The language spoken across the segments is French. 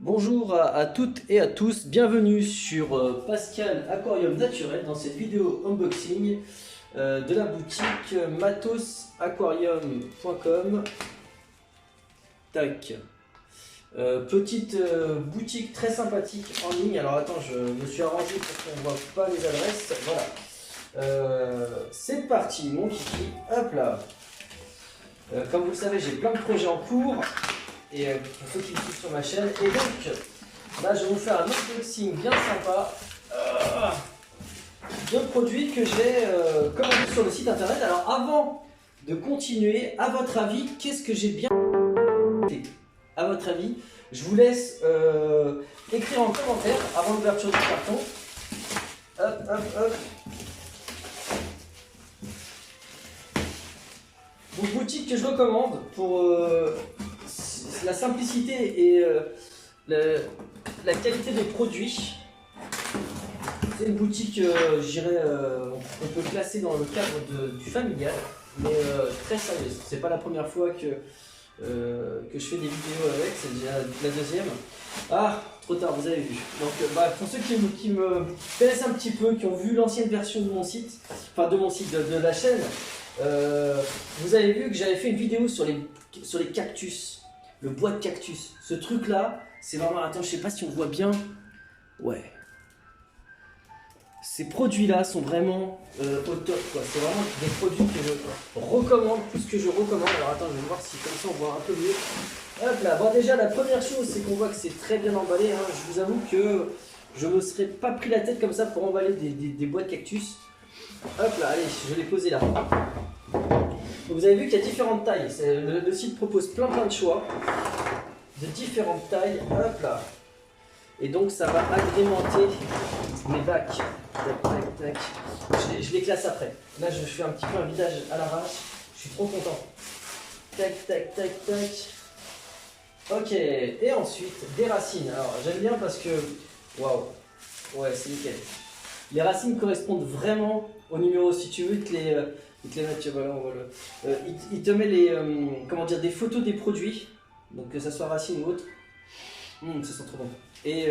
Bonjour à toutes et à tous, bienvenue sur Pascal Aquarium Naturel dans cette vidéo unboxing de la boutique matosaquarium.com. Tac. Petite boutique très sympathique en ligne. Alors attends, je me suis arrangé pour qu'on ne voit pas les adresses. Voilà. C'est parti mon kiki. Hop là. Comme vous le savez, j'ai plein de projets en cours. Et pour ceux qui me suivent sur ma chaîne. Et donc, là, je vais vous faire un unboxing bien sympa de produits que j'ai commandés sur le site internet. Alors, avant de continuer, à votre avis, qu'est-ce que j'ai bien fait? À votre avis, je vous laisse écrire en commentaire avant l'ouverture du carton. Hop, hop, hop. Donc, boutique que je recommande pour la simplicité et la qualité des produits. C'est une boutique, je dirais, on peut classer dans le cadre du familial, mais très sérieuse. C'est pas la première fois que je fais des vidéos avec, c'est déjà la deuxième. Ah, trop tard, vous avez vu. Donc, pour ceux qui me connaissent un petit peu, qui ont vu l'ancienne version de mon site, enfin de mon site, de la chaîne, vous avez vu que j'avais fait une vidéo sur les cactus. Le bois de cactus, ce truc là, c'est vraiment, attends, je sais pas si on voit bien, ouais, ces produits là sont vraiment au top quoi, c'est vraiment des produits que je recommande, plus que je recommande. Alors attends, je vais voir si comme ça on voit un peu mieux. Hop là, bon déjà la première chose c'est qu'on voit que c'est très bien emballé, hein. Je vous avoue que je me serais pas pris la tête comme ça pour emballer des bois de cactus. Hop là, allez, je vais les poser là. Vous avez vu qu'il y a différentes tailles, le site propose plein de choix de différentes tailles, hop là. Et donc ça va agrémenter mes bacs. Tac, tac, tac. Je les classe après. Là je fais un petit peu un vidage à l'arrache, je suis trop content. Tac, tac, tac, tac. Ok, et ensuite des racines. Alors j'aime bien parce que, waouh, ouais c'est nickel. Les racines correspondent vraiment au numéro, si tu veux, il te les met, voilà, il te met les, comment dire, des photos des produits, donc que ça soit racine ou autre. Ça sent trop bon. Et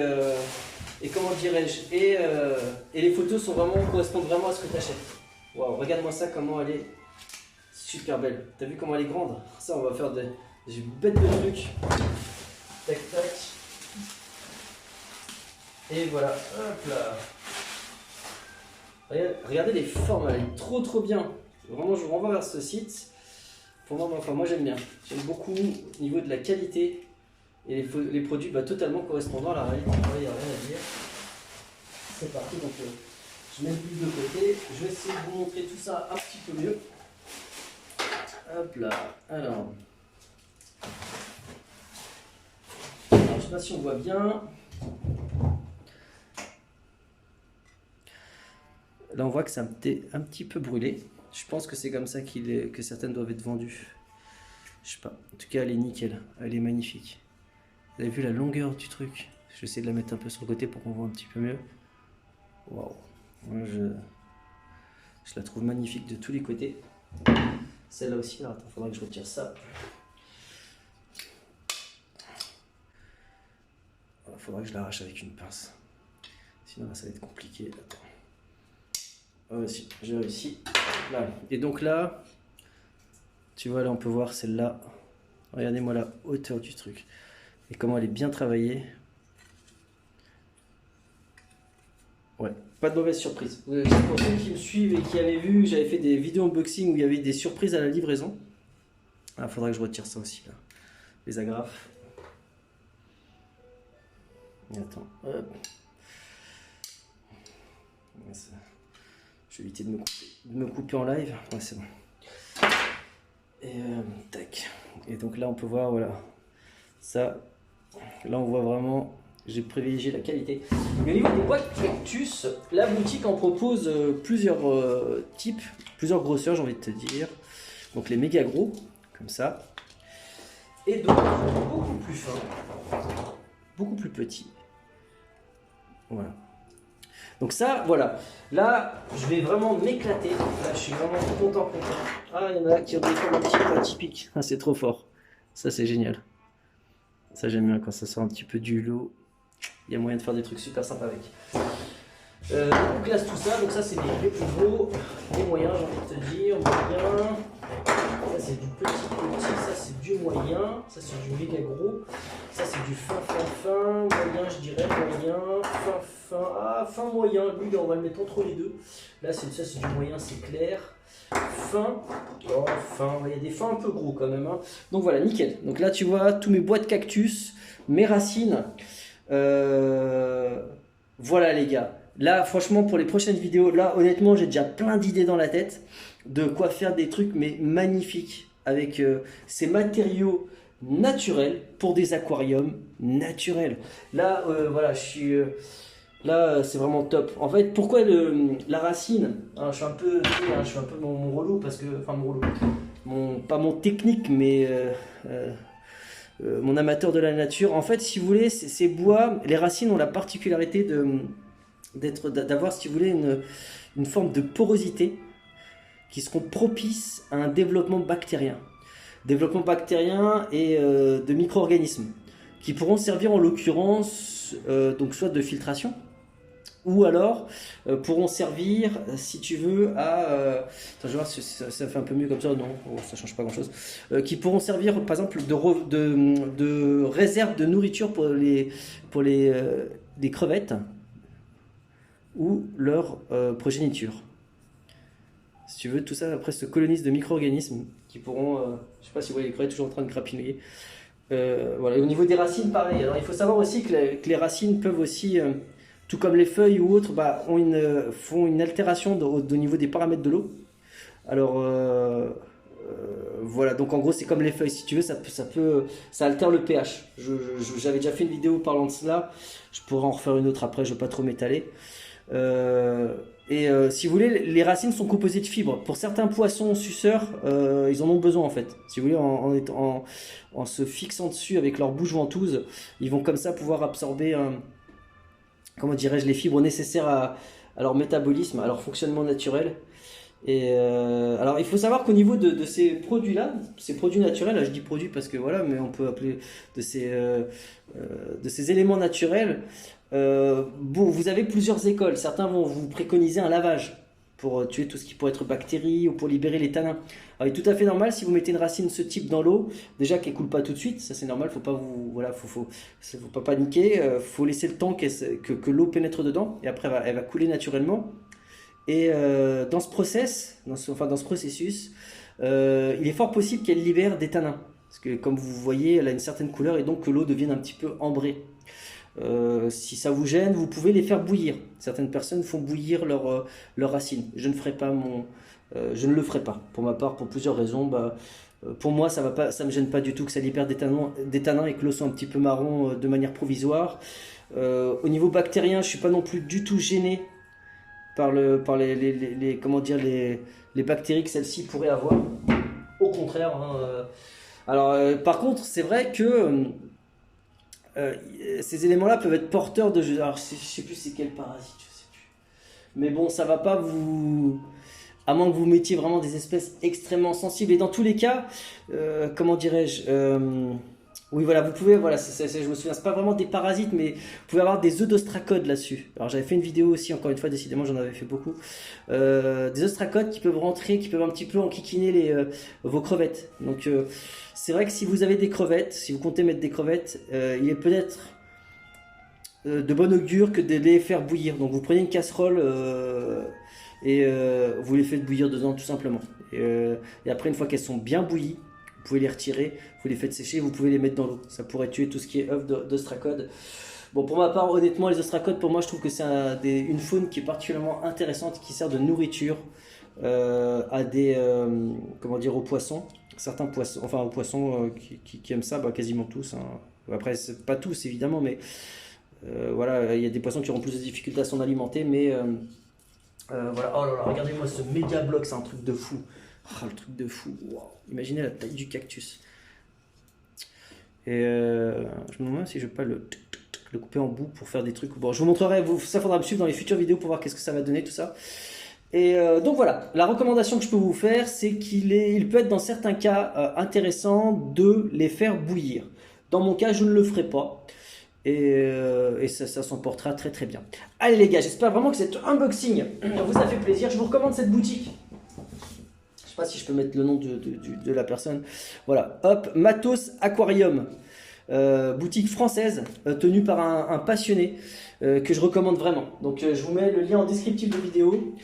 comment dirais-je, et les photos correspondent vraiment à ce que tu achètes. Waouh, regarde-moi ça, comment elle est super belle. T'as vu comment elle est grande? Ça, on va faire des bêtes de trucs. Tac, tac. Et voilà, hop là. Regardez les formes, elle est trop bien. Vraiment, je vous renvoie vers ce site. Pour moi, enfin, moi j'aime bien. J'aime beaucoup au niveau de la qualité et les produits totalement correspondant à la réalité. Il n'y a rien à dire. C'est parti, donc je mets le but de côté. Je vais essayer de vous montrer tout ça un petit peu mieux. Hop là. Alors je ne sais pas si on voit bien. Là, on voit que c'est un petit peu brûlé. Je pense que c'est comme ça que certaines doivent être vendues. Je sais pas. En tout cas, elle est nickel. Elle est magnifique. Vous avez vu la longueur du truc? Je vais essayer de la mettre un peu sur le côté pour qu'on voit un petit peu mieux. Waouh. Moi, je la trouve magnifique de tous les côtés. Celle-là aussi. Alors, attends, il faudra que je retire ça. Il faudra que je l'arrache avec une pince. Sinon, ça va être compliqué. Attends. Oh, si, j'ai réussi. Là. Et donc là, tu vois, là on peut voir celle-là. Regardez-moi la hauteur du truc. Et comment elle est bien travaillée. Ouais, pas de mauvaise surprise. Pour ceux qui me suivent et qui avaient vu, j'avais fait des vidéos unboxing où il y avait des surprises à la livraison. Ah, faudra que je retire ça aussi là. Les agrafes. Et attends, hop. Je vais éviter de me couper en live. Ouais, c'est bon. Et tac. Et donc là, on peut voir, voilà. Ça, là, on voit vraiment, j'ai privilégié la qualité. Mais au niveau des boîtes cactus, la boutique en propose plusieurs types, plusieurs grosseurs, j'ai envie de te dire. Donc les méga gros, comme ça. Et donc, beaucoup plus fins, beaucoup plus petits. Voilà. Donc ça, voilà. Là, je vais vraiment m'éclater. Là, je suis vraiment content. Ah, il y en a qui ont des formes un petit peu atypiques. Ah, c'est trop fort. Ça, c'est génial. Ça j'aime bien quand ça sort un petit peu du lot. Il y a moyen de faire des trucs super sympas avec. On classe tout ça, donc ça c'est les plus gros, les moyens, j'ai envie de te dire, moyen. Ça c'est du petit, ça c'est du moyen, ça c'est du méga gros, ça c'est du fin, moyen je dirais, moyen, fin moyen, lui on va le mettre entre les deux. Là ça c'est du moyen, c'est clair. Fin, il y a des fins un peu gros quand même. Hein. Donc voilà, nickel. Donc là tu vois tous mes bois de cactus, mes racines. Voilà les gars. Là, franchement, pour les prochaines vidéos, là, honnêtement, j'ai déjà plein d'idées dans la tête de quoi faire des trucs, mais magnifiques, avec ces matériaux naturels pour des aquariums naturels. Là, voilà, je suis... là, c'est vraiment top. En fait, pourquoi la racine hein, je suis un peu, mon relou, parce que... Enfin, mon relou. Pas mon technique, mais... mon amateur de la nature. En fait, si vous voulez, ces bois, les racines ont la particularité d'avoir, si vous voulez, une forme de porosité qui seront propices à un développement bactérien. Développement bactérien et de micro-organismes qui pourront servir en l'occurrence donc soit de filtration ou alors pourront servir, si tu veux, à... attends, je vais voir si ça fait un peu mieux comme ça. Non, ça change pas grand-chose. Qui pourront servir, par exemple, de réserve de nourriture pour les crevettes ou leur progéniture. Si tu veux, tout ça après se colonise de micro-organismes qui pourront... je sais pas si vous voyez les crevettes toujours en train de grapinouiller. Voilà. Et au niveau des racines, pareil. Alors, il faut savoir aussi que les racines peuvent aussi... tout comme les feuilles ou autres, font une altération au niveau des paramètres de l'eau. Alors, voilà, donc en gros, c'est comme les feuilles. Si tu veux, ça altère le pH. J'avais déjà fait une vidéo parlant de cela. Je pourrais en refaire une autre après, je ne vais pas trop m'étaler. Si vous voulez, les racines sont composées de fibres. Pour certains poissons suceurs, ils en ont besoin en fait. Si vous voulez, en se fixant dessus avec leur bouche ventouse, ils vont comme ça pouvoir absorber comment dirais-je, les fibres nécessaires à leur métabolisme, à leur fonctionnement naturel. Et alors il faut savoir qu'au niveau de ces produits-là, ces produits naturels, là je dis produits parce que voilà, mais on peut appeler de ces éléments naturels, bon, vous avez plusieurs écoles. Certains vont vous préconiser un lavage pour tuer tout ce qui pourrait être bactéries ou pour libérer les tanins. Alors, il est tout à fait normal si vous mettez une racine de ce type dans l'eau, déjà qu'elle coule pas tout de suite, ça c'est normal, faut pas faut pas paniquer, faut laisser le temps que l'eau pénètre dedans et après elle va couler naturellement. Et dans ce processus, il est fort possible qu'elle libère des tanins, parce que comme vous voyez, elle a une certaine couleur et donc que l'eau devienne un petit peu ambrée. Si ça vous gêne, vous pouvez les faire bouillir. Certaines personnes font bouillir leurs racines. Je ne le ferai pas. Pour ma part, pour plusieurs raisons. Pour moi, ça me gêne pas du tout que ça libère des tanins et que l'eau soit un petit peu marron de manière provisoire. Au niveau bactérien, je suis pas non plus du tout gêné par les bactéries que celle-ci pourrait avoir. Au contraire. Hein, alors, par contre, c'est vrai que ces éléments-là peuvent être porteurs de... Alors, je sais plus c'est quel parasite, je sais plus. Mais bon, ça va pas vous... À moins que vous mettiez vraiment des espèces extrêmement sensibles. Et dans tous les cas, comment dirais-je oui, voilà, vous pouvez... Voilà, je me souviens, c'est pas vraiment des parasites, mais vous pouvez avoir des œufs d'ostracodes là-dessus. Alors, j'avais fait une vidéo aussi, encore une fois, décidément, j'en avais fait beaucoup. Des ostracodes qui peuvent rentrer, qui peuvent un petit peu enquiquiner vos crevettes. Donc... c'est vrai que si vous avez des crevettes, si vous comptez mettre des crevettes, il est peut-être de bon augure que de les faire bouillir. Donc vous prenez une casserole et vous les faites bouillir dedans tout simplement. Et après, une fois qu'elles sont bien bouillies, vous pouvez les retirer, vous les faites sécher, vous pouvez les mettre dans l'eau. Ça pourrait tuer tout ce qui est œufs d'ostracode. Bon, pour ma part, honnêtement, les ostracodes, pour moi, je trouve que c'est une faune qui est particulièrement intéressante, qui sert de nourriture à aux poissons. Certains poissons, enfin aux poissons qui aiment ça, quasiment tous. Hein. Après, c'est pas tous évidemment, mais voilà, il y a des poissons qui auront plus de difficultés à s'en alimenter, mais voilà. Oh là là, regardez-moi ce méga bloc, c'est un truc de fou. Oh, le truc de fou. Wow. Imaginez la taille du cactus. Et je me demande si je vais pas le couper en bout pour faire des trucs. Bon, je vous montrerai. Ça faudra me suivre dans les futures vidéos pour voir qu'est-ce que ça va donner tout ça. Et donc voilà, la recommandation que je peux vous faire, c'est qu'il peut être dans certains cas intéressant de les faire bouillir. Dans mon cas, je ne le ferai pas. Et ça s'emportera très très bien. Allez les gars, j'espère vraiment que cet unboxing vous a fait plaisir. Je vous recommande cette boutique. Je sais pas si je peux mettre le nom de la personne. Voilà, hop, Matos Aquarium. Boutique française tenue par un passionné que je recommande vraiment. Donc je vous mets le lien en descriptif de vidéo.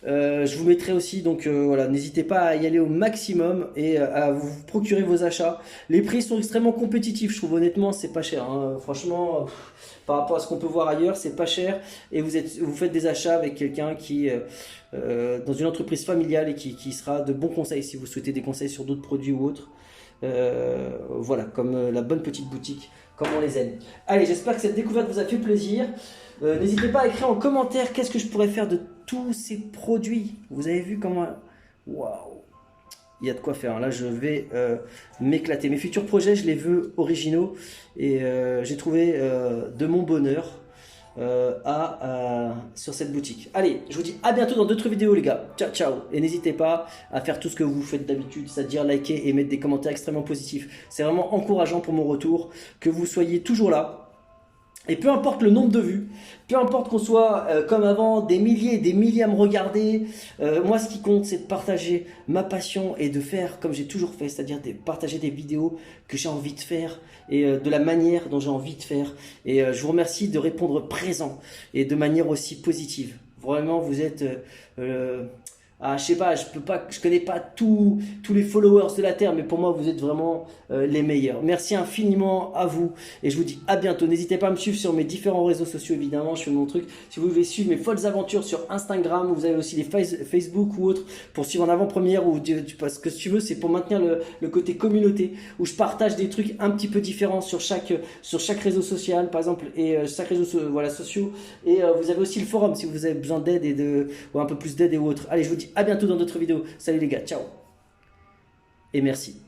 Je vous mettrai aussi, donc voilà, n'hésitez pas à y aller au maximum et à vous procurer vos achats. Les prix sont extrêmement compétitifs, je trouve, honnêtement, c'est pas cher, hein. Franchement, par rapport à ce qu'on peut voir ailleurs, c'est pas cher. Et vous faites des achats avec quelqu'un qui dans une entreprise familiale et qui sera de bons conseils si vous souhaitez des conseils sur d'autres produits ou autres. Voilà, comme la bonne petite boutique, comme on les aime. Allez, j'espère que cette découverte vous a fait plaisir. N'hésitez pas à écrire en commentaire qu'est-ce que je pourrais faire de tous ces produits. Vous avez vu comment... Waouh! Il y a de quoi faire. Là, je vais m'éclater. Mes futurs projets, je les veux originaux. Et j'ai trouvé de mon bonheur sur cette boutique. Allez, je vous dis à bientôt dans d'autres vidéos les gars. Ciao, ciao. Et n'hésitez pas à faire tout ce que vous faites d'habitude, c'est-à-dire liker et mettre des commentaires extrêmement positifs. C'est vraiment encourageant pour mon retour que vous soyez toujours là. Et peu importe le nombre de vues, peu importe qu'on soit comme avant des milliers et des milliers à me regarder, moi ce qui compte c'est de partager ma passion et de faire comme j'ai toujours fait, c'est-à-dire de partager des vidéos que j'ai envie de faire et de la manière dont j'ai envie de faire. Et je vous remercie de répondre présent et de manière aussi positive. Vraiment vous êtes... je sais pas, je connais pas tous les followers de la Terre, mais pour moi, vous êtes vraiment les meilleurs. Merci infiniment à vous et je vous dis à bientôt. N'hésitez pas à me suivre sur mes différents réseaux sociaux, évidemment, je fais mon truc. Si vous voulez suivre mes folles aventures sur Instagram, vous avez aussi les Facebook ou autres pour suivre en avant-première ou parce que si tu veux, c'est pour maintenir le côté communauté où je partage des trucs un petit peu différents sur chaque réseau social, par exemple, et chaque réseau sociaux. Et vous avez aussi le forum si vous avez besoin d'aide ou un peu plus d'aide et autres. Allez, je vous dis à bientôt dans d'autres vidéos. Salut les gars, ciao. Et merci.